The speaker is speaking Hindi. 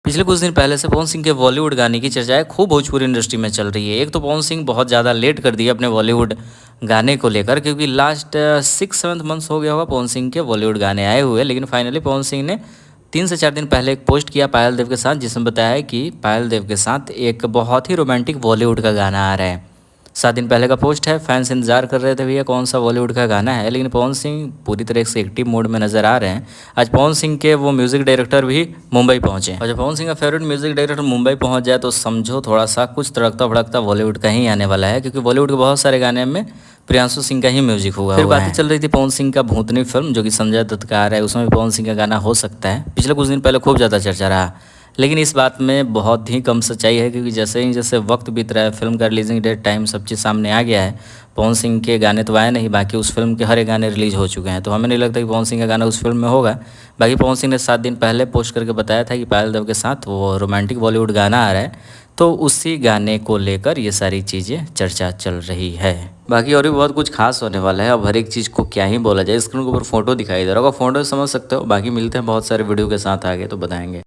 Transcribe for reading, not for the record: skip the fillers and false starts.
पिछले कुछ दिन पहले से पवन सिंह के बॉलीवुड गाने की चर्चाएं खूब भोजपुरी इंडस्ट्री में चल रही है। एक तो पवन सिंह बहुत ज़्यादा लेट कर दिया अपने बॉलीवुड गाने को लेकर, क्योंकि लास्ट 6-7 मंथ्स हो गया होगा पवन सिंह के बॉलीवुड गाने आए हुए। लेकिन फाइनली पवन सिंह ने 3 से 4 दिन पहले एक पोस्ट किया पायल देव के साथ, जिसमें बताया है कि पायल देव के साथ एक बहुत ही रोमांटिक बॉलीवुड का गाना आ रहा है। 7 दिन पहले का पोस्ट है। फैंस इंतजार कर रहे थे भैया कौन सा बॉलीवुड का गाना है, लेकिन पवन सिंह पूरी तरह से एक्टिव मोड में नजर आ रहे हैं। आज पवन सिंह के वो म्यूजिक डायरेक्टर भी मुंबई पहुंचे, और जब पवन सिंह का फेवरेट म्यूजिक डायरेक्टर मुंबई पहुंच जाए तो समझो थोड़ा सा कुछ तड़कता भड़कता बॉलीवुड का ही आने वाला है, क्योंकि बॉलीवुड के बहुत सारे गाने में प्रियांशु सिंह का ही म्यूजिक हुआ। फिर बातें चल रही थी पवन सिंह का भूतनी फिल्म जो कि संजय दत्त का आ रहा है, उसमें भी पवन सिंह का गाना हो सकता है। पिछले कुछ दिन पहले खूब ज़्यादा चर्चा रहा, लेकिन इस बात में बहुत ही कम सच्चाई है, क्योंकि जैसे वक्त बीत रहा है, फिल्म का रिलीजिंग डेट टाइम सब चीज़ सामने आ गया है। पवन सिंह के गाने तो आए नहीं, बाकी उस फिल्म के हर एक गाने रिलीज हो चुके हैं, तो हमें नहीं लगता कि पवन सिंह का गाना उस फिल्म में होगा। बाकी पवन सिंह ने 7 दिन पहले पोस्ट करके बताया था कि पायल देव के साथ वो रोमांटिक बॉलीवुड गाना आ रहा है, तो उसी गाने को लेकर ये सारी चीज़ें चर्चा चल रही है। बाकी और भी बहुत कुछ खास होने वाला है। अब हर एक चीज़ को क्या ही बोला जाए, स्क्रीन के ऊपर फोटो दिखाई दे रहा होगा, फोटो समझ सकते हो। बाकी मिलते हैं बहुत सारे वीडियो के साथ आगे, तो बताएंगे।